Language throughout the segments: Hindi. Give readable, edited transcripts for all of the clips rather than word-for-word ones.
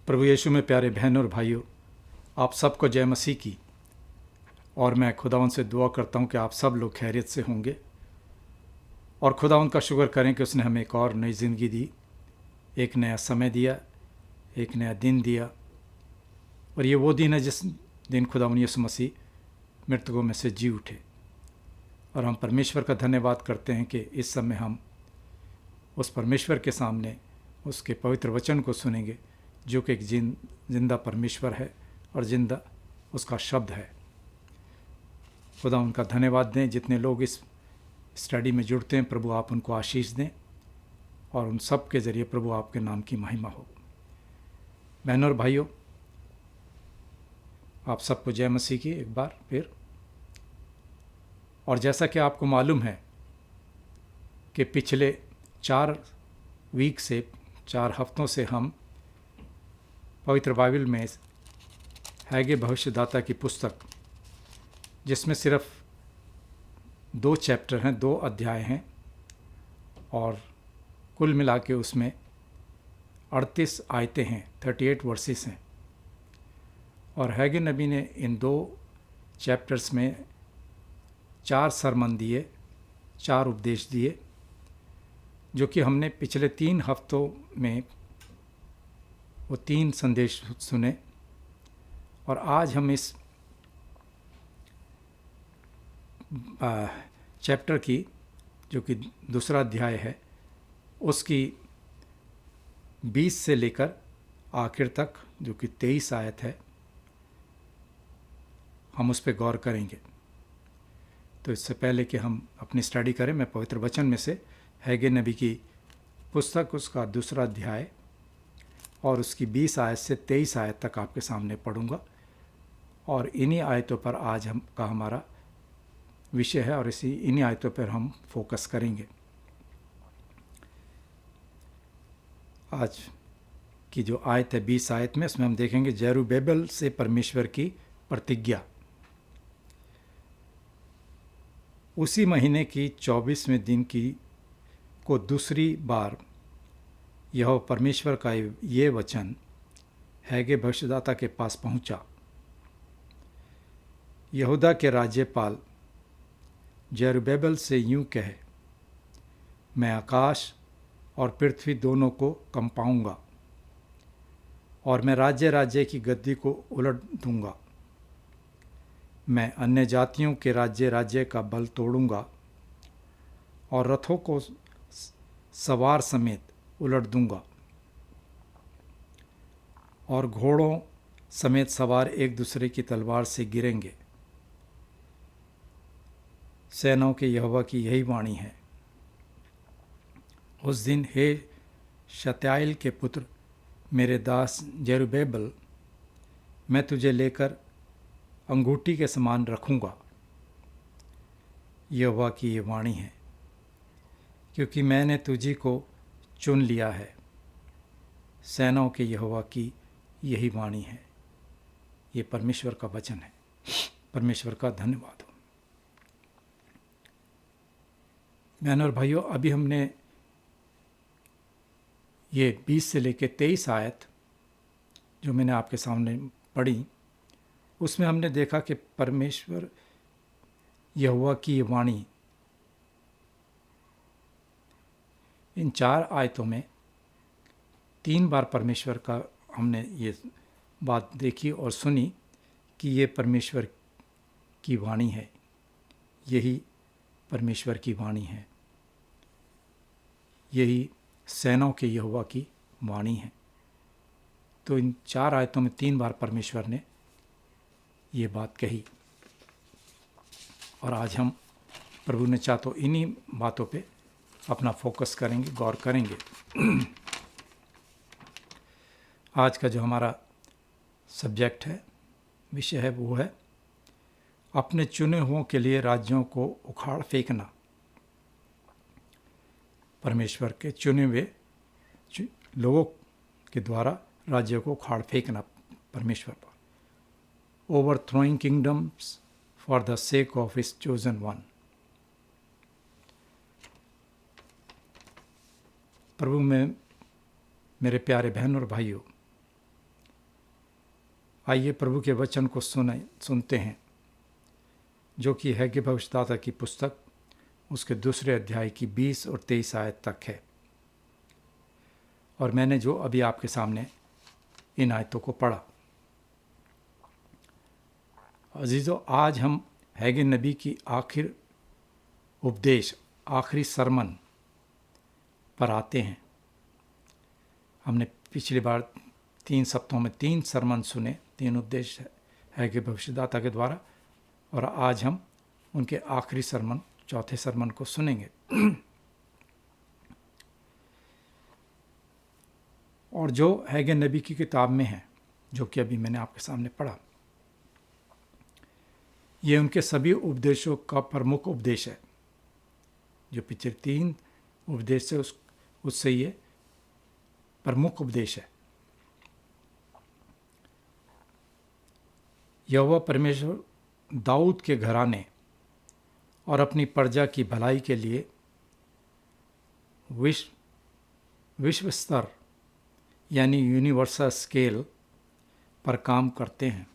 प्रभु यीशु में प्यारे बहन और भाइयों, आप सबको जय मसीह की। और मैं खुदावंद से दुआ करता हूं कि आप सब लोग खैरियत से होंगे और खुदावंद का शुक्र करें कि उसने हमें एक और नई ज़िंदगी दी, एक नया समय दिया, एक नया दिन दिया। और ये वो दिन है जिस दिन खुदावंद यीशु मसीह मृतकों में से जी उठे। और हम परमेश्वर का धन्यवाद करते हैं कि इस समय हम उस परमेश्वर के सामने उसके पवित्र वचन को सुनेंगे, जो कि एक जिंदा परमेश्वर है और जिंदा उसका शब्द है। खुदा उनका धन्यवाद दें। जितने लोग इस स्टडी में जुड़ते हैं, प्रभु आप उनको आशीष दें और उन सब के ज़रिए प्रभु आपके नाम की महिमा हो। बहनों और भाइयों, आप सबको जय मसीह की एक बार फिर। और जैसा कि आपको मालूम है कि पिछले 4 हफ्तों से हम पवित्र बाइबल में हैगे भविष्यदाता की पुस्तक, जिसमें सिर्फ 2 चैप्टर हैं, 2 अध्याय हैं और कुल मिला के उसमें 38 आयतें हैं, 38 वर्सेस हैं। और हैगे नबी ने इन 2 चैप्टर्स में 4 सरमन दिए, 4 उपदेश दिए, जो कि हमने पिछले 3 हफ्तों में वो 3 संदेश सुने। और आज हम इस चैप्टर की, जो कि दूसरा अध्याय है, उसकी 20 से लेकर आखिर तक, जो कि 23 आयत है, हम उस पर गौर करेंगे। तो इससे पहले कि हम अपनी स्टडी करें, मैं पवित्र वचन में से हैगे नबी की पुस्तक, उसका दूसरा अध्याय और उसकी 20 आयत से 23 आयत तक आपके सामने पढ़ूंगा। और इन्हीं आयतों पर आज का हमारा विषय है और इन्हीं आयतों पर हम फोकस करेंगे। आज की जो आयत है 20 आयत में, इसमें हम देखेंगे जरुब्बाबेल से परमेश्वर की प्रतिज्ञा। उसी महीने की 24वें दिन को दूसरी बार यह परमेश्वर का ये वचन हैगे भविष्यदाता के पास पहुंचा। यहूदा के राज्यपाल जरुब्बाबेल से यूं कहे, मैं आकाश और पृथ्वी दोनों को कंपाऊंगा और मैं राज्य राज्य की गद्दी को उलट दूंगा। मैं अन्य जातियों के राज्य राज्य का बल तोड़ूंगा और रथों को सवार समेत उलट दूंगा और घोड़ों समेत सवार एक दूसरे की तलवार से गिरेंगे। सेनाओं के यहोवा की यही वाणी है। उस दिन हे शत्याएल के पुत्र, मेरे दास जरुब्बाबेल, मैं तुझे लेकर अंगूठी के समान रखूंगा। यहोवा की ये वाणी है, क्योंकि मैंने तुझी को चुन लिया है। सेनाओं के यहोवा की यही वाणी है। ये परमेश्वर का वचन है। परमेश्वर का धन्यवाद हो। बहनों और भाइयों, अभी हमने ये 20 से लेकर 23 आयत जो मैंने आपके सामने पढ़ी, उसमें हमने देखा कि परमेश्वर यहोवा की वाणी, इन 4 आयतों में 3 बार परमेश्वर का हमने ये बात देखी और सुनी कि ये परमेश्वर की वाणी है, यही परमेश्वर की वाणी है, यही सेनाओं के यहोवा की वाणी है। तो इन 4 आयतों में 3 बार परमेश्वर ने ये बात कही। और आज हम प्रभु ने चाहा तो इन्हीं बातों पे अपना फोकस करेंगे, गौर करेंगे। आज का जो हमारा सब्जेक्ट है, विषय है, वो है अपने चुने हुओं के लिए राज्यों को उखाड़ फेंकना। परमेश्वर के चुने हुए लोगों के द्वारा राज्यों को उखाड़ फेंकना परमेश्वर पर। Overthrowing kingdoms for the sake of his chosen one. प्रभु में मेरे प्यारे बहन और भाइयों, आइए प्रभु के वचन को सुनते हैं, जो कि है कि भविष्यद्वक्ता की पुस्तक उसके दूसरे अध्याय की 20 और 23 आयत तक है। और मैंने जो अभी आपके सामने इन आयतों को पढ़ा। अजीज़ों, आज हम हैगे नबी की आखिर उपदेश, आखिरी सरमन पर आते हैं। हमने पिछली बार 3 सप्ताहों में 3 सरमन सुने, 3 उपदेश है कि भविष्यद्वक्ता के द्वारा, और आज हम उनके आखिरी सरमन, चौथे सरमन को सुनेंगे। और जो हैगे नबी की किताब में है, जो कि अभी मैंने आपके सामने पढ़ा, ये उनके सभी उपदेशों का प्रमुख उपदेश है। जो पिछले 3 उपदेश से उससे ये प्रमुख उपदेश है। यहोवा परमेश्वर दाऊद के घराने और अपनी प्रजा की भलाई के लिए विश्व स्तर यानी यूनिवर्सल स्केल पर काम करते हैं।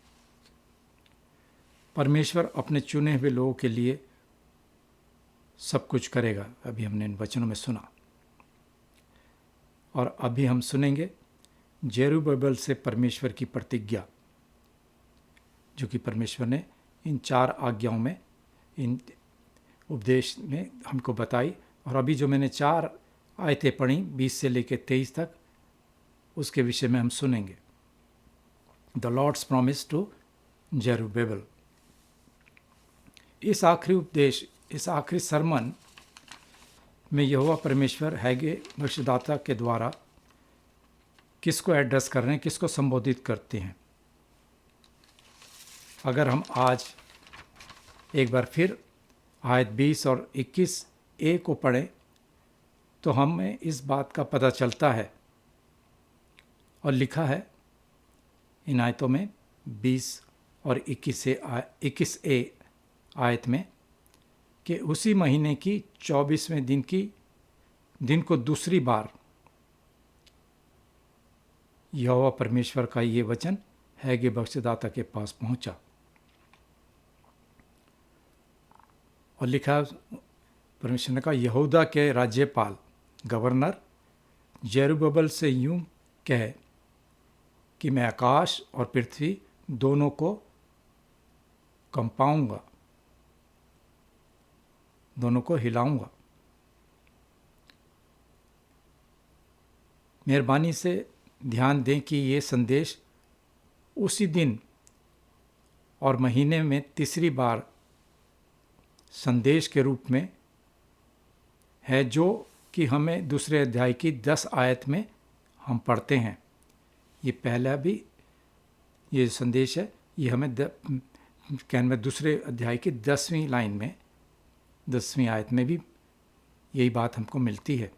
परमेश्वर अपने चुने हुए लोगों के लिए सब कुछ करेगा। अभी हमने इन वचनों में सुना, और अभी हम सुनेंगे जेरुब्बाबेल से परमेश्वर की प्रतिज्ञा, जो कि परमेश्वर ने इन 4 आज्ञाओं में, इन उपदेश में हमको बताई। और अभी जो मैंने 4 आयतें पढ़ी 20 से लेकर 23 तक, उसके विषय में हम सुनेंगे। The Lord's promise to Zerubbabel. इस आखिरी उपदेश, इस आखिरी सरमन में यहोवा परमेश्वर हैगे भविष्यद्वक्ता के द्वारा किसको एड्रेस कर रहे हैं, किसको संबोधित करते हैं। अगर हम आज एक बार फिर आयत 20 और 21a को पढ़ें, तो हमें इस बात का पता चलता है, और लिखा है इन आयतों में 20 और 21a आयत में, कि उसी महीने की 24वें दिन को दूसरी बार यहोवा परमेश्वर का ये वचन हैगे भविष्यद्वक्ता के पास पहुंचा। और लिखा, परमेश्वर ने कहा, यहूदा के राज्यपाल गवर्नर जेरुब्बाबेल से यूं कह कि मैं आकाश और पृथ्वी दोनों को कंपाऊंगा, दोनों को हिलाऊंगा। मेहरबानी से ध्यान दें कि ये संदेश उसी दिन और महीने में तीसरी बार संदेश के रूप में है, जो कि हमें दूसरे अध्याय की 10 आयत में हम पढ़ते हैं। ये पहला भी ये संदेश है, ये हमें दूसरे अध्याय की 10वीं लाइन में, 10वीं आयत में भी यही बात हमको मिलती है।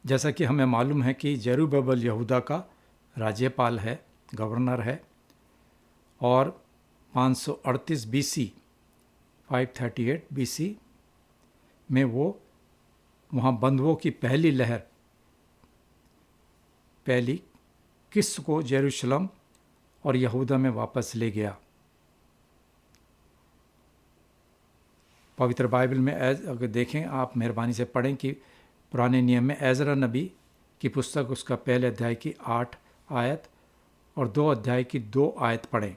जैसा कि हमें मालूम है कि जेरुब्बाबेल यहूदा का राज्यपाल है, गवर्नर है, और 538 बीसी 538 बीसी में वो वहाँ बंधुओं की पहली लहर, पहली किस्त को जेरूशलम और यहूदा में वापस ले गया। पवित्र बाइबल में अगर देखें आप, मेहरबानी से पढ़ें कि पुराने नियम में एजरा नबी की पुस्तक, उसका पहले अध्याय की 8 आयत और 2 अध्याय की 2 आयत पढ़ें।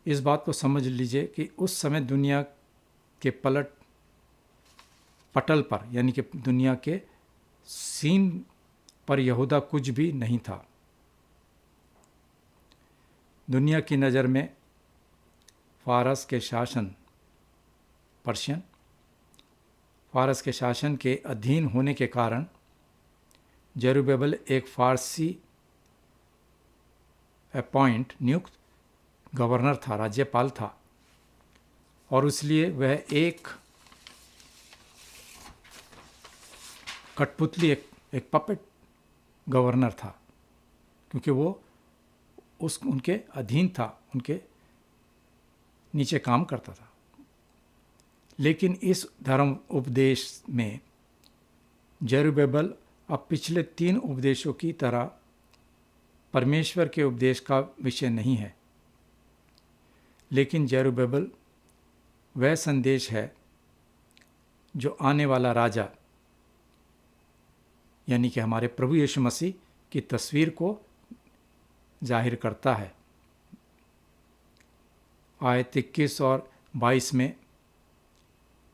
इस बात को समझ लीजिए कि उस समय दुनिया के पटल पर, यानी कि दुनिया के सीन पर यहूदा कुछ भी नहीं था। दुनिया की नज़र में फारस के शासन, पर्शियन फारस के शासन के अधीन होने के कारण जेरुब्बाबेल एक फारसी नियुक्त गवर्नर था, राज्यपाल था, और इसलिए वह एक कठपुतली, एक पपेट गवर्नर था, क्योंकि वो उनके अधीन था, उनके नीचे काम करता था। लेकिन इस धर्म उपदेश में जेरुब्बाबेल अब पिछले 3 उपदेशों की तरह परमेश्वर के उपदेश का विषय नहीं है, लेकिन जरुब्बाबेल वह संदेश है जो आने वाला राजा यानी कि हमारे प्रभु यीशु मसीह की तस्वीर को जाहिर करता है। आयत 21 और 22 में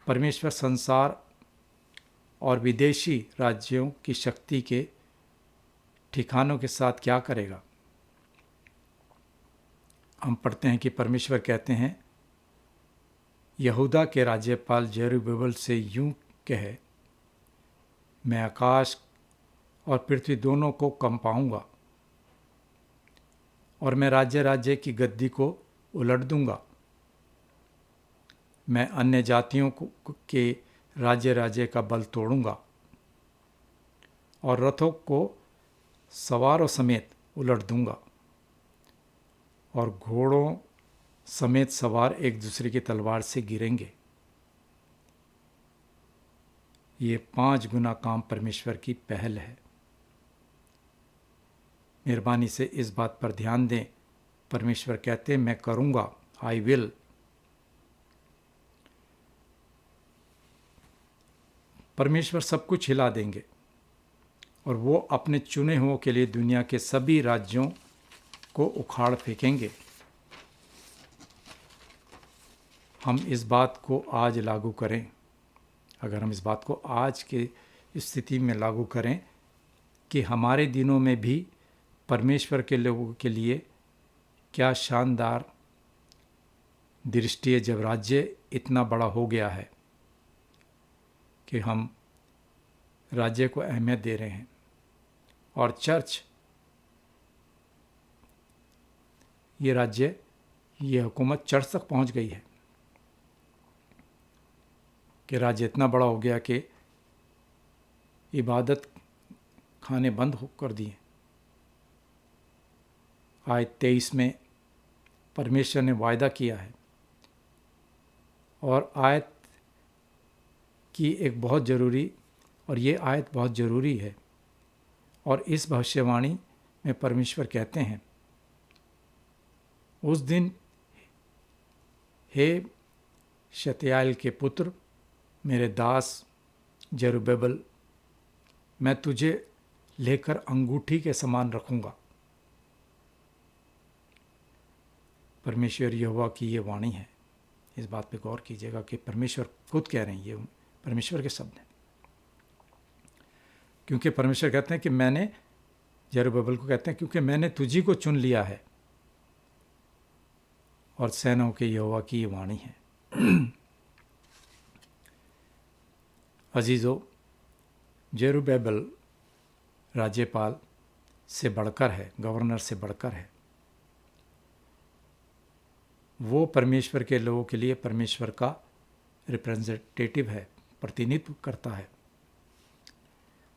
परमेश्वर संसार और विदेशी राज्यों की शक्ति के ठिकानों के साथ क्या करेगा। हम पढ़ते हैं कि परमेश्वर कहते हैं, यहूदा के राज्यपाल जरुब्बाबेल से यूं कहे, मैं आकाश और पृथ्वी दोनों को कंपाऊंगा और मैं राज्य राज्य की गद्दी को उलट दूंगा। मैं अन्य जातियों के राज्य राज्य का बल तोड़ूंगा और रथों को सवारों समेत उलट दूंगा और घोड़ों समेत सवार एक दूसरे की तलवार से गिरेंगे। ये 5 गुना काम परमेश्वर की पहल है। मेहरबानी से इस बात पर ध्यान दें। परमेश्वर कहते हैं, मैं करूंगा, आई विल। परमेश्वर सब कुछ हिला देंगे और वो अपने चुने हुओं के लिए दुनिया के सभी राज्यों को उखाड़ फेंकेंगे। हम इस बात को आज लागू करें। अगर हम इस बात को आज के स्थिति में लागू करें कि हमारे दिनों में भी परमेश्वर के लोगों के लिए क्या शानदार दृष्टि है, जब राज्य इतना बड़ा हो गया है कि हम राज्य को अहमियत दे रहे हैं और चर्च, ये राज्य, ये हुकूमत चर्च तक पहुंच गई है कि राज्य इतना बड़ा हो गया कि इबादत खाने बंद कर दिए। आयत 23 में परमेश्वर ने वायदा किया है और आयत की एक बहुत ज़रूरी, और ये आयत बहुत ज़रूरी है। और इस भविष्यवाणी में परमेश्वर कहते हैं, उस दिन हे शतियाल के पुत्र, मेरे दास जरुब्बाबेल, मैं तुझे लेकर अंगूठी के समान रखूंगा। परमेश्वर यहोवा की ये वाणी है। इस बात पे गौर कीजिएगा कि परमेश्वर खुद कह रहे हैं, ये परमेश्वर के शब्द हैं। क्योंकि परमेश्वर कहते हैं कि मैंने, जरुब्बाबेल को कहते हैं, क्योंकि मैंने तुझी को चुन लिया है। और सेनाओं के यहोवा की ये वाणी है। अजीज़ों, जरुब्बाबेल राज्यपाल से बढ़कर है, गवर्नर से बढ़कर है। वो परमेश्वर के लोगों के लिए परमेश्वर का रिप्रेजेंटेटिव है, प्रतिनिधित्व करता है।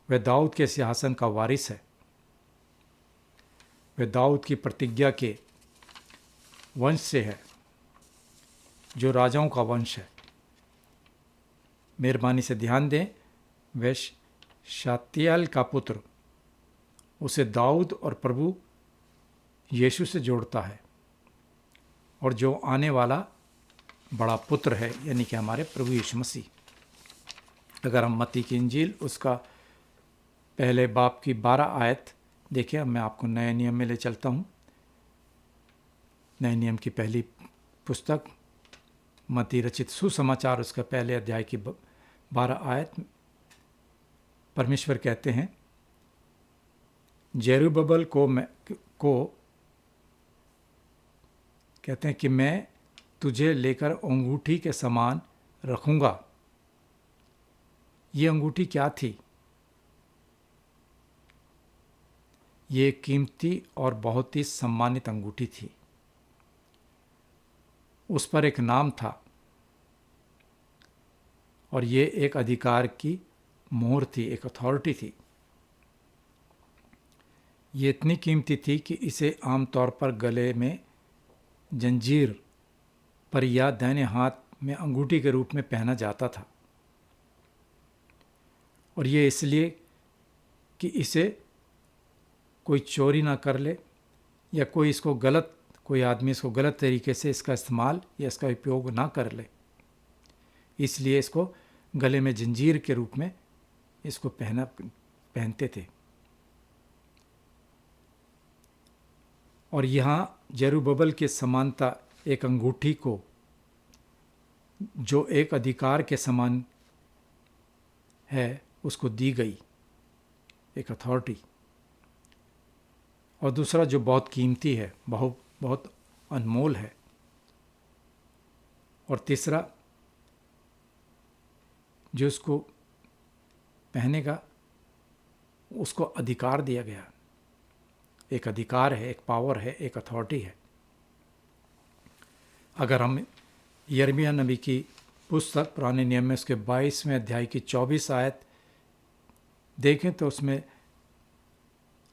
वह दाऊद के सिंहासन का वारिस है। वह दाऊद की प्रतिज्ञा के वंश से है, जो राजाओं का वंश है। मेहरबानी से ध्यान दें, वह शातियाल का पुत्र उसे दाऊद और प्रभु यीशु से जोड़ता है, और जो आने वाला बड़ा पुत्र है यानी कि हमारे प्रभु यीशु मसीह। अगर हम मत्ती की इंजील उसका पहले बाब की 12 आयत देखें। अब मैं आपको नए नियम में ले चलता हूँ। नए नियम की पहली पुस्तक मत्ती रचित सुसमाचार, उसका पहले अध्याय की 12 आयत। परमेश्वर कहते हैं, जरुब्बाबेल को कहते हैं कि मैं तुझे लेकर अंगूठी के समान रखूंगा। ये अंगूठी क्या थी? ये कीमती और बहुत ही सम्मानित अंगूठी थी। उस पर एक नाम था और ये एक अधिकार की मोहर थी, एक अथॉरिटी थी। ये इतनी कीमती थी कि इसे आमतौर पर गले में जंजीर पर या दाहिने हाथ में अंगूठी के रूप में पहना जाता था। और ये इसलिए कि इसे कोई चोरी ना कर ले या कोई आदमी इसको गलत तरीके से इसका इस्तेमाल या इसका उपयोग ना कर ले, इसलिए इसको गले में जंजीर के रूप में इसको पहनते थे। और यहाँ जेरुब्बाबेल के समानता एक अंगूठी को जो एक अधिकार के समान है उसको दी गई, एक अथॉरिटी। और दूसरा जो बहुत कीमती है, बहुत अनमोल है। और तीसरा जो उसको पहनेगा उसको अधिकार दिया गया, एक अधिकार है, एक पावर है, एक अथॉरिटी है। अगर हम यिर्मयाह नबी की पुस्तक पुराने नियम में उसके 22वें अध्याय की 24 आयत देखें तो उसमें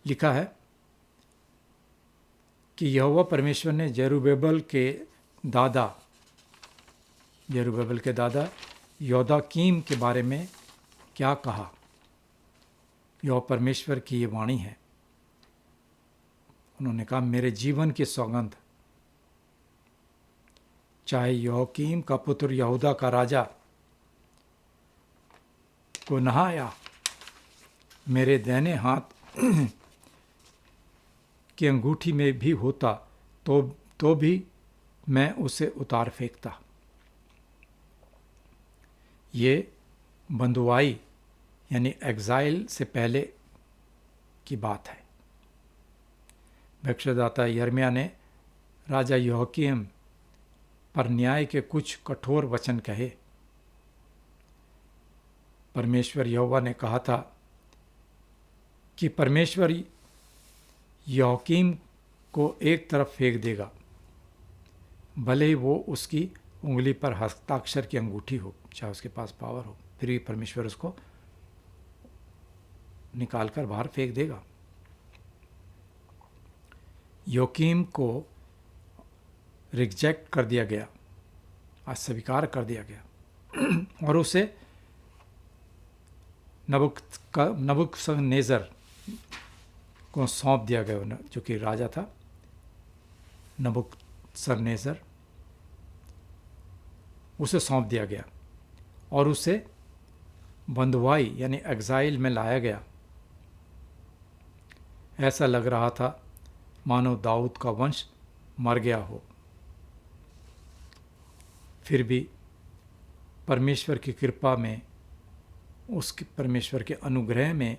लिखा है कि यहोवा परमेश्वर ने जेरुब्बाबेल के दादा योदाकीम के बारे में क्या कहा। यहोवा परमेश्वर की ये वाणी है। उन्होंने कहा, मेरे जीवन की सौगंध, चाहे योकीम का पुत्र यहूदा का राजा को नहाया मेरे दाहिने हाथ की अंगूठी में भी होता तो भी मैं उसे उतार फेंकता। ये बंधुआई यानी एग्जाइल से पहले की बात है। भविष्यद्वक्ता यिर्मयाह ने राजा योआकीम पर न्याय के कुछ कठोर वचन कहे। परमेश्वर यहोवा ने कहा था कि परमेश्वर योआकीम को एक तरफ फेंक देगा, भले ही वो उसकी उंगली पर हस्ताक्षर की अंगूठी हो, चाहे उसके पास पावर हो, फिर भी परमेश्वर उसको निकाल कर बाहर फेंक देगा। योकीम को रिजेक्ट कर दिया गया, अस्वीकार कर दिया गया और उसे नबूकदनेस्सर को सौंप दिया गया, जो कि राजा था नबूकदनेस्सर, उसे सौंप दिया गया और उसे बंधुआई यानी एग्जाइल में लाया गया। ऐसा लग रहा था मानो दाऊद का वंश मर गया हो। फिर भी परमेश्वर की कृपा में, उसके परमेश्वर के अनुग्रह में,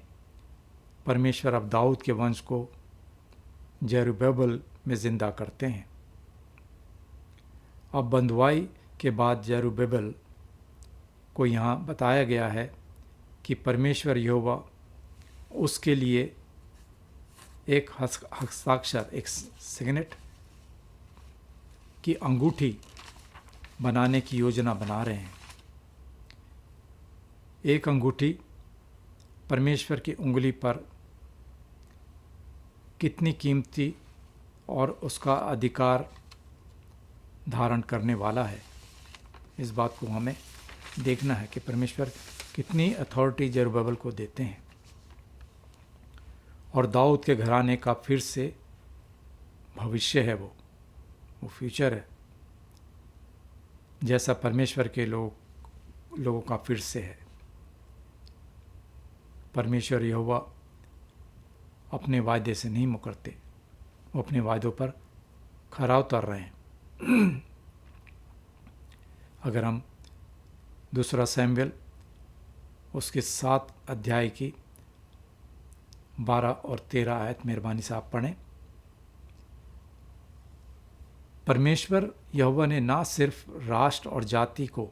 परमेश्वर अब दाऊद के वंश को जेरुब्बाबेल में जिंदा करते हैं। अब बंधुआई के बाद जेरुब्बाबेल को यहाँ बताया गया है कि परमेश्वर यहोवा उसके लिए एक हस्ताक्षर, एक सिग्नेट की अंगूठी बनाने की योजना बना रहे हैं। एक अंगूठी परमेश्वर की उंगली पर कितनी कीमती और उसका अधिकार धारण करने वाला है, इस बात को हमें देखना है कि परमेश्वर कितनी अथॉरिटी जेरुब्बाबेल को देते हैं। और दाऊद के घराने का फिर से भविष्य है, वो फ्यूचर है, जैसा परमेश्वर के लोगों का फिर से है। परमेश्वर यहोवा अपने वायदे से नहीं मुकरते, वो अपने वायदों पर खरा उतर रहे हैं। अगर हम दूसरा शमूएल उसके 7 अध्याय की 12 और 13 आयत मेहरबानी से आप पढ़ें। परमेश्वर यहोवा ने ना सिर्फ राष्ट्र और जाति को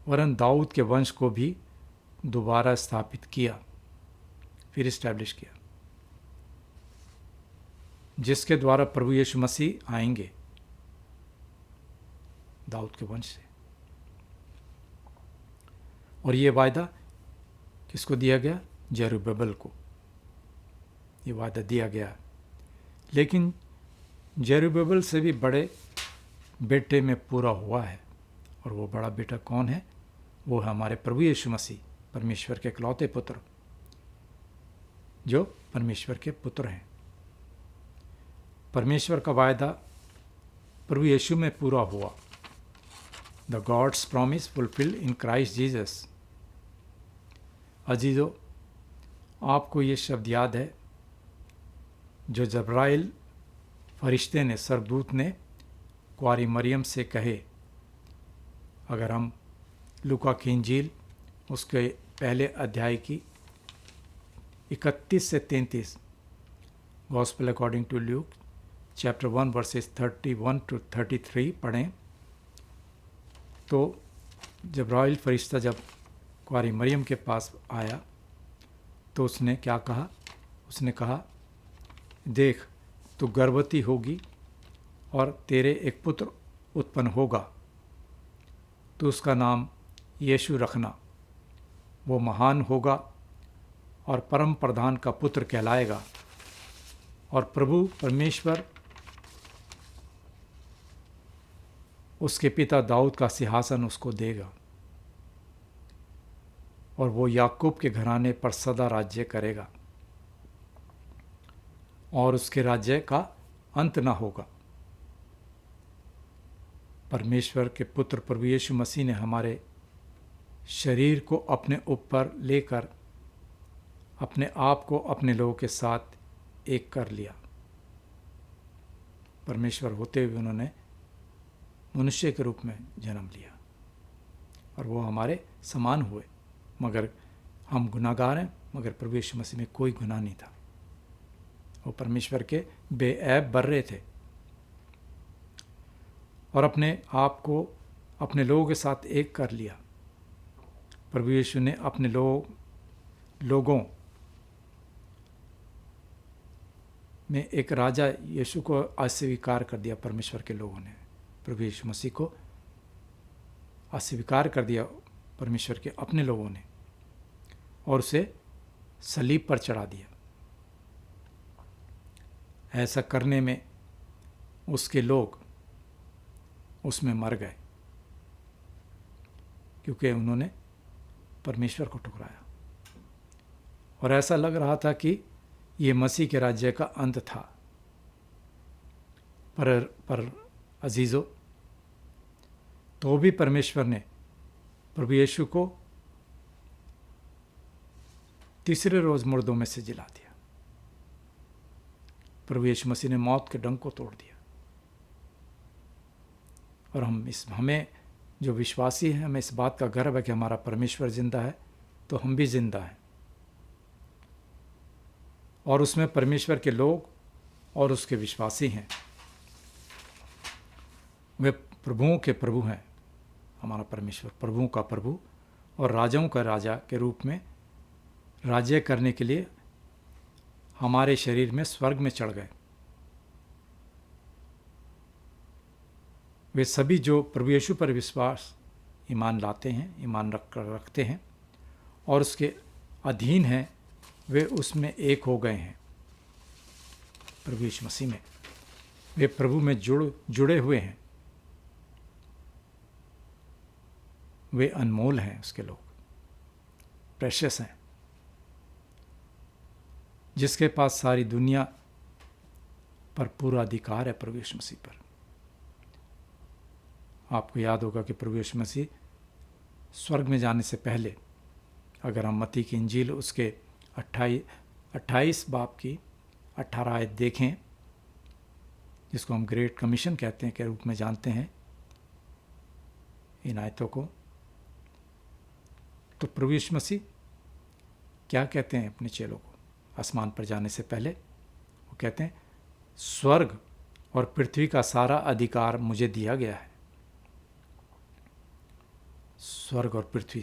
वरन दाऊद के वंश को भी दोबारा स्थापित किया, फिर इस्टेब्लिश किया, जिसके द्वारा प्रभु यीशु मसीह आएंगे दाऊद के वंश से। और ये वायदा किसको दिया गया? जेरुब्बाबेल को ये वायदा दिया गया। लेकिन जेरुब्बाबेल से भी बड़े बेटे में पूरा हुआ है, और वो बड़ा बेटा कौन है? वो है हमारे प्रभु यीशु मसीह, परमेश्वर के इकलौते पुत्र, जो परमेश्वर के पुत्र हैं। परमेश्वर का वायदा प्रभु यीशु में पूरा हुआ। The God's promise fulfilled in Christ Jesus. अजीजों, आपको ये शब्द याद है जो जब्राइल फरिश्ते ने, सरदूत ने कुंवारी मरियम से कहे। अगर हम लूका की इंजील उसके पहले अध्याय की 31 से 33, gospel according to Luke chapter 1 verses 31 to 33 पढ़ें, तो जब्राइल फरिश्ता जब कुंवारी मरियम के पास आया तो उसने क्या कहा? उसने कहा, देख, तू गर्भवती होगी और तेरे एक पुत्र उत्पन्न होगा, तो उसका नाम यीशु रखना। वो महान होगा और परम प्रधान का पुत्र कहलाएगा, और प्रभु परमेश्वर उसके पिता दाऊद का सिंहासन उसको देगा, और वो याकूब के घराने पर सदा राज्य करेगा, और उसके राज्य का अंत न होगा। परमेश्वर के पुत्र प्रभु यीशु मसीह ने हमारे शरीर को अपने ऊपर लेकर अपने आप को अपने लोगों के साथ एक कर लिया। परमेश्वर होते हुए उन्होंने मनुष्य के रूप में जन्म लिया, और वो हमारे समान हुए। मगर हम गुनाहगार हैं, मगर प्रभु यीशु मसीह में कोई गुनाह नहीं था। वो परमेश्वर के बेऐब बर्रे थे, और अपने आप को अपने लोगों के साथ एक कर लिया। प्रभु यीशु ने अपने लोगों में एक राजा यीशु को अस्वीकार कर दिया। परमेश्वर के लोगों ने प्रभु यीशु मसीह को अस्वीकार कर दिया, परमेश्वर के अपने लोगों ने, और उसे सलीब पर चढ़ा दिया। ऐसा करने में उसके लोग उसमें मर गए, क्योंकि उन्होंने परमेश्वर को ठुकराया, और ऐसा लग रहा था कि ये मसीह के राज्य का अंत था। पर अजीजों, तो भी परमेश्वर ने प्रभु यीशु को तीसरे रोज मुर्दों में से जिला दिया। प्रभु यीशु मसीह ने मौत के डंक को तोड़ दिया, और हमें जो विश्वासी हैं, हमें इस बात का गर्व है कि हमारा परमेश्वर जिंदा है, तो हम भी जिंदा हैं, और उसमें परमेश्वर के लोग और उसके विश्वासी हैं। वे प्रभुओं के प्रभु हैं। हमारा परमेश्वर प्रभुओं का प्रभु और राजाओं का राजा के रूप में राज्य करने के लिए हमारे शरीर में स्वर्ग में चढ़ गए। वे सभी जो प्रभु यीशु पर विश्वास ईमान लाते हैं, ईमान रखते हैं और उसके अधीन हैं, वे उसमें एक हो गए हैं। प्रभु यीशु मसीह में वे प्रभु में जुड़े हुए हैं। वे अनमोल हैं, उसके लोग प्रेशियस हैं, जिसके पास सारी दुनिया पर पूरा अधिकार है, प्रभु यीशु मसीह पर। आपको याद होगा कि प्रभु यीशु मसीह स्वर्ग में जाने से पहले, अगर हम मत्ती की इंजील उसके 28 बाब की 18 आयत देखें, जिसको हम ग्रेट कमीशन कहते हैं के रूप में जानते हैं इन आयतों को, तो प्रभु यीशु मसीह क्या कहते हैं अपने चेलों को आसमान पर जाने से पहले? वो कहते हैं, स्वर्ग और पृथ्वी का सारा अधिकार मुझे दिया गया है। स्वर्ग और पृथ्वी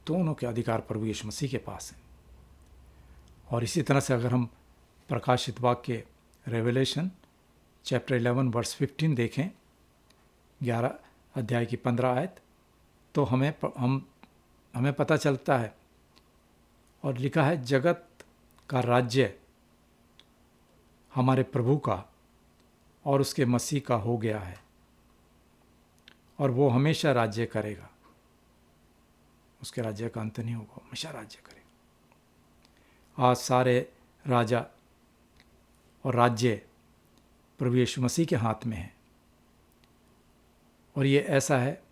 दोनों के अधिकार प्रभु यीशु मसीह के पास हैं। और इसी तरह से अगर हम प्रकाशित वाक्य रेवलेशन चैप्टर 11 वर्स 15 देखें, 11 अध्याय की 15 आयत, तो हमें पता चलता है और लिखा है, जगत का राज्य हमारे प्रभु का और उसके मसीह का हो गया है, और वो हमेशा राज्य करेगा। उसके राज्य का अंत नहीं होगा, हमेशा राज्य करेगा। आज सारे राजा और राज्य प्रभु यीशु मसीह के हाथ में है। और ये ऐसा है,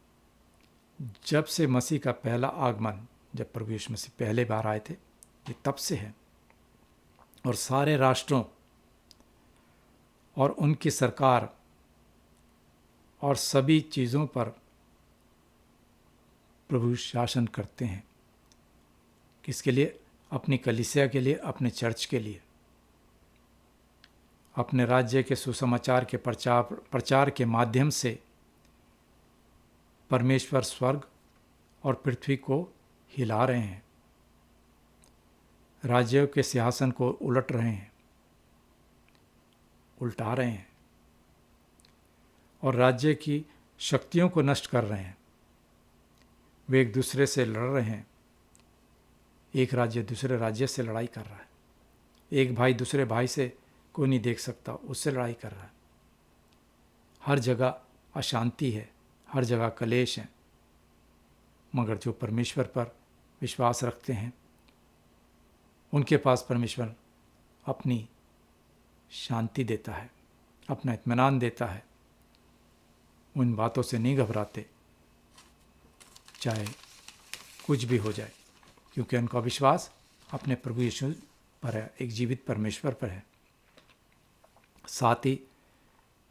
जब से मसीह का पहला आगमन, जब प्रभु यीशु मसीह पहले बार आए थे, ये तब से है। और सारे राष्ट्रों और उनकी सरकार और सभी चीज़ों पर प्रभु शासन करते हैं। किसके लिए? अपनी कलीसिया के लिए, अपने चर्च के लिए, अपने राज्य के सुसमाचार के प्रचार के माध्यम से परमेश्वर स्वर्ग और पृथ्वी को हिला रहे हैं, राज्यों के सिंहासन को उलट रहे हैं, उल्टा रहे हैं और राज्य की शक्तियों को नष्ट कर रहे हैं। वे एक दूसरे से लड़ रहे हैं। एक राज्य दूसरे राज्य से लड़ाई कर रहा है। एक भाई दूसरे भाई से कोई नहीं देख सकता, उससे लड़ाई कर रहा है। हर जगह अशांति है, हर जगह कलेश है। मगर जो परमेश्वर पर विश्वास रखते हैं, उनके पास परमेश्वर अपनी शांति देता है, अपना इत्मीनान देता है। उन बातों से नहीं घबराते, चाहे कुछ भी हो जाए, क्योंकि उनका विश्वास अपने प्रभु यीशु पर है, एक जीवित परमेश्वर पर है। साथ ही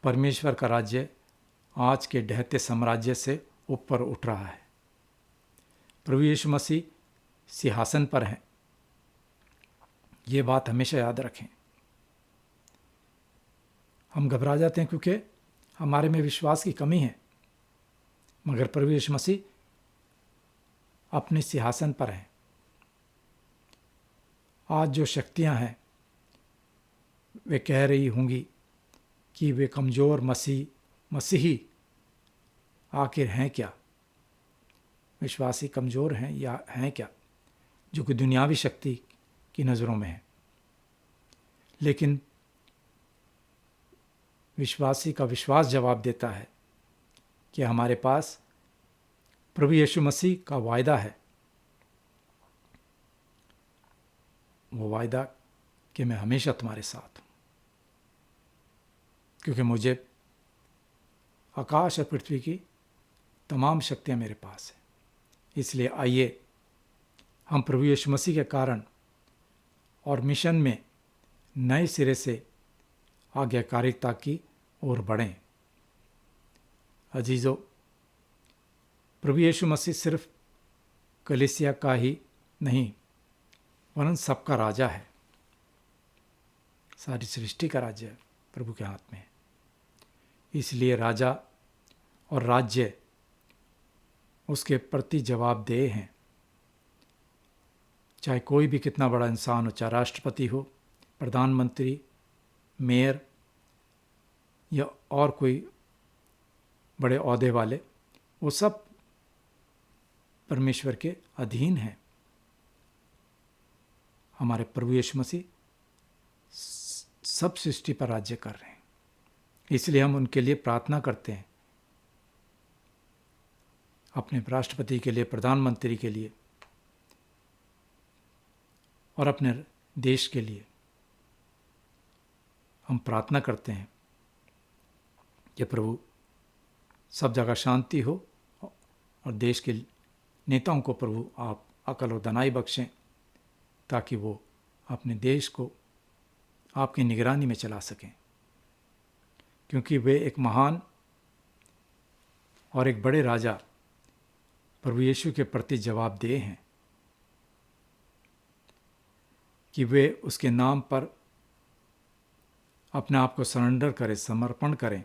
परमेश्वर का राज्य आज के ढहते साम्राज्य से ऊपर उठ रहा है। प्रभु यीशु मसीह सिंहासन पर हैं। ये बात हमेशा याद रखें। हम घबरा जाते हैं क्योंकि हमारे में विश्वास की कमी है, मगर प्रभु यीशु मसीह अपने सिंहासन पर हैं। आज जो शक्तियां हैं वे कह रही होंगी कि वे कमज़ोर मसीही आखिर हैं क्या? विश्वासी कमज़ोर हैं या हैं क्या, जो कि दुनियावी शक्ति की नज़रों में है। लेकिन विश्वासी का विश्वास जवाब देता है कि हमारे पास प्रभु यीशु मसीह का वायदा है। वो वायदा कि मैं हमेशा तुम्हारे साथ हूँ, क्योंकि मुझे आकाश और पृथ्वी की तमाम शक्तियाँ मेरे पास हैं। इसलिए आइए हम प्रभु यीशु मसीह के कारण और मिशन में नए सिरे से आज्ञाकारिता की ओर बढ़ें। अजीजों, प्रभु यीशु मसीह सिर्फ कलीसिया का ही नहीं, वरन सबका राजा है। सारी सृष्टि का राज्य प्रभु के हाथ में है। इसलिए राजा और राज्य उसके प्रति जवाबदेह हैं। चाहे कोई भी कितना बड़ा इंसान हो, चाहे राष्ट्रपति हो, प्रधानमंत्री, मेयर या और कोई बड़े ओहदे वाले, वो सब परमेश्वर के अधीन हैं। हमारे प्रभु यीशु मसीह सब सृष्टि पर राज्य कर रहे हैं। इसलिए हम उनके लिए प्रार्थना करते हैं, अपने राष्ट्रपति के लिए, प्रधानमंत्री के लिए और अपने देश के लिए हम प्रार्थना करते हैं कि प्रभु सब जगह शांति हो और देश के नेताओं को प्रभु आप अकल और दानाई बख्शें, ताकि वो अपने देश को आपकी निगरानी में चला सकें, क्योंकि वे एक महान और एक बड़े राजा प्रभु यीशु के प्रति जवाबदेह हैं कि वे उसके नाम पर अपने आप को सरेंडर करें, समर्पण करें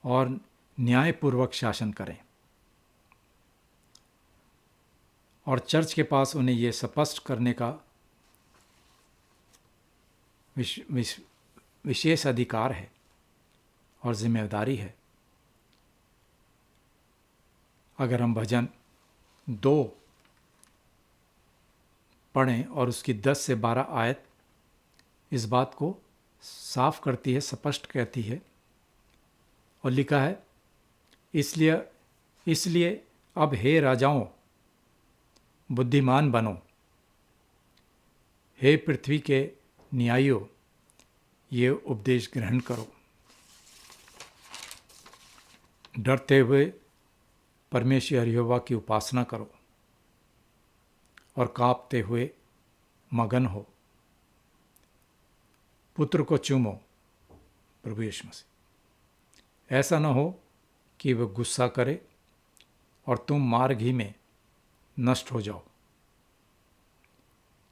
और न्यायपूर्वक शासन करें। और चर्च के पास उन्हें यह स्पष्ट करने का विशेष अधिकार है और जिम्मेदारी है। अगर हम भजन 2 पढ़ें और उसकी 10 से 12 आयत इस बात को साफ करती है, स्पष्ट कहती है। और लिखा है, इसलिए अब हे राजाओं बुद्धिमान बनो, हे पृथ्वी के न्यायियों ये उपदेश ग्रहण करो। डरते हुए परमेश्वर यहोवा की उपासना करो और कांपते हुए मगन हो। पुत्र को चूमो, प्रभु यीशु मसीह। ऐसा न हो कि वह गुस्सा करे और तुम मार्ग ही में नष्ट हो जाओ,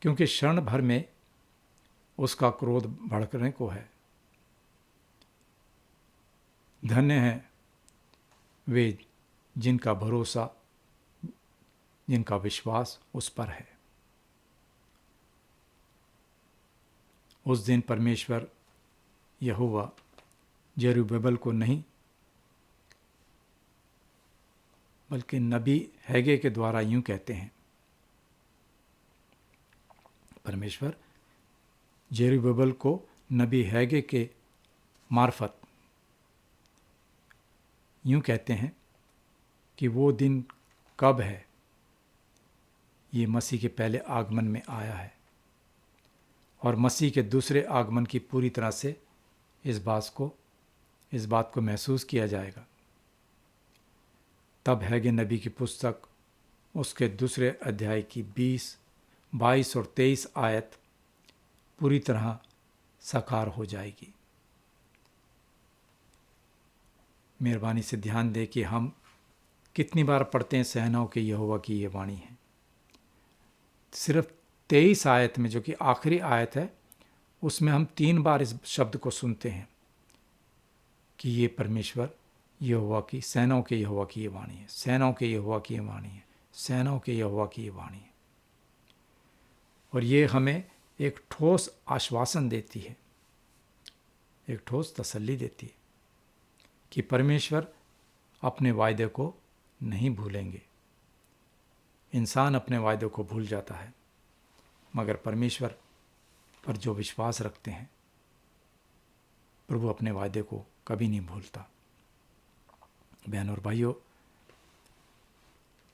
क्योंकि क्षण भर में उसका क्रोध भड़कने को है। धन्य है वे जिनका भरोसा, जिनका विश्वास उस पर है। उस दिन परमेश्वर यहोवा जरुब्बाबेल को नहीं बल्कि नबी हैगे के द्वारा यूं कहते हैं। परमेश्वर जरुब्बाबेल को नबी हैगे के मार्फत यूं कहते हैं कि वो दिन कब है। ये मसीह के पहले आगमन में आया है और मसीह के दूसरे आगमन की पूरी तरह से इस बात को महसूस किया जाएगा। तब हैगे नबी की पुस्तक उसके दूसरे अध्याय की 20, 22 और 23 आयत पूरी तरह साकार हो जाएगी। मेहरबानी से ध्यान दें कि हम कितनी बार पढ़ते हैं सेनाओं के यहोवा की ये वाणी है। सिर्फ 23 आयत में, जो कि आखिरी आयत है, उसमें हम 3 बार इस शब्द को सुनते हैं कि ये परमेश्वर यहोवा की, सेनाओं के यहोवा की ये वाणी है, सेनाओं के यहोवा की ये वाणी है, सेनाओं के यहोवा की ये वाणी है। और ये हमें एक ठोस आश्वासन देती है, एक ठोस तसल्ली देती है कि परमेश्वर अपने वायदे को नहीं भूलेंगे। इंसान अपने वायदे को भूल जाता है, मगर परमेश्वर पर जो विश्वास रखते हैं, प्रभु अपने वायदे को कभी नहीं भूलता। बहन और भाइयों,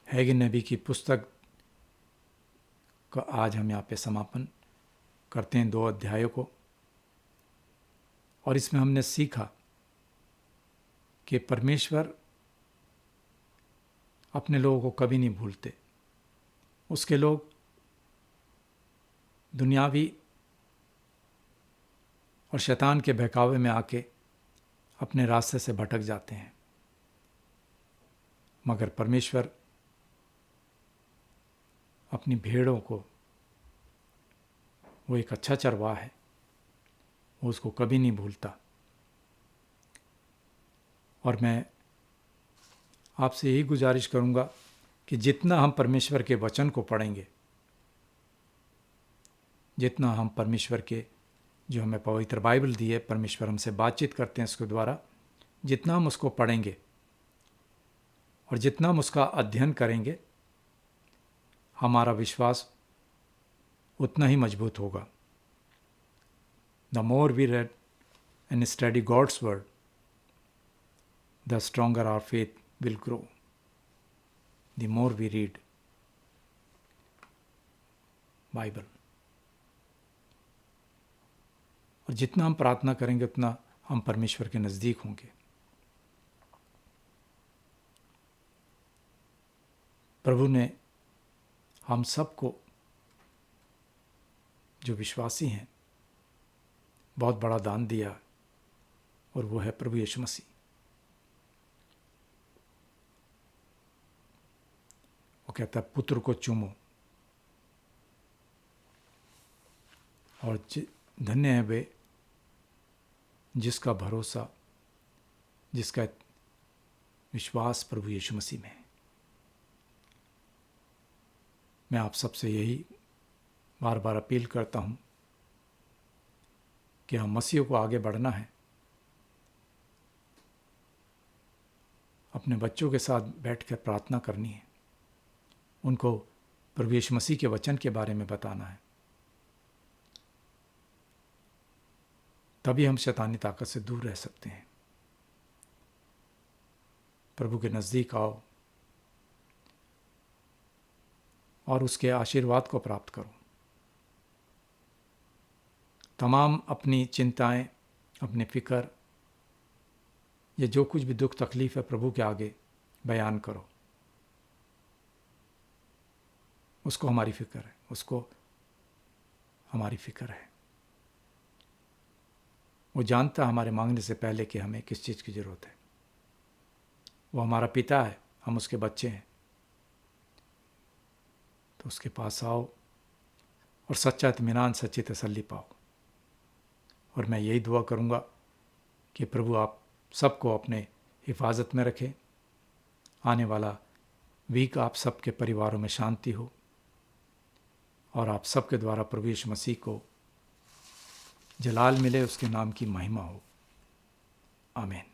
हैगे नबी की पुस्तक का आज हम यहाँ पे समापन करते हैं 2 अध्यायों को। और इसमें हमने सीखा कि परमेश्वर अपने लोगों को कभी नहीं भूलते। उसके लोग दुनियावी और शैतान के बहकावे में आके अपने रास्ते से भटक जाते हैं, मगर परमेश्वर अपनी भेड़ों को, वो एक अच्छा चरवाहा है, वो उसको कभी नहीं भूलता। और मैं आपसे यही गुजारिश करूंगा कि जितना हम परमेश्वर के वचन को पढ़ेंगे, जितना हम परमेश्वर के, जो हमें पवित्र बाइबल दी है, परमेश्वर हमसे बातचीत करते हैं उसके द्वारा, जितना हम उसको पढ़ेंगे और जितना हम उसका अध्ययन करेंगे, हमारा विश्वास उतना ही मजबूत होगा। The more we read and study God's word, the stronger our faith will grow. The more we read Bible. और जितना हम प्रार्थना करेंगे उतना हम परमेश्वर के नज़दीक होंगे। प्रभु ने हम सबको, जो विश्वासी हैं, बहुत बड़ा दान दिया, और वो है प्रभु यीशु मसीह। वो कहता है, पुत्र को चूमो। और धन्य है वे जिसका भरोसा, जिसका विश्वास प्रभु यीशु मसीह में है। मैं आप सबसे यही बार बार अपील करता हूँ कि हम मसीह को आगे बढ़ना है। अपने बच्चों के साथ बैठकर प्रार्थना करनी है, उनको प्रभु यीशु मसीह के वचन के बारे में बताना है। तभी हम शैतानी ताकत से दूर रह सकते हैं। प्रभु के नज़दीक आओ और उसके आशीर्वाद को प्राप्त करो। तमाम अपनी चिंताएं, अपने फ़िक्र या जो कुछ भी दुख तकलीफ़ है प्रभु के आगे बयान करो। उसको हमारी फ़िक्र है, उसको हमारी फ़िक्र है। वो जानता है हमारे मांगने से पहले कि हमें किस चीज़ की ज़रूरत है। वो हमारा पिता है, हम उसके बच्चे हैं। तो उसके पास आओ और सच्चा इत्मीनान, सच्ची तसल्ली पाओ। और मैं यही दुआ करूँगा कि प्रभु आप सबको अपने हिफाजत में रखें। आने वाला वीक आप सबके परिवारों में शांति हो और आप सबके द्वारा प्रभु यीशु मसीह को जलाल मिले, उसके नाम की महिमा हो। आमीन।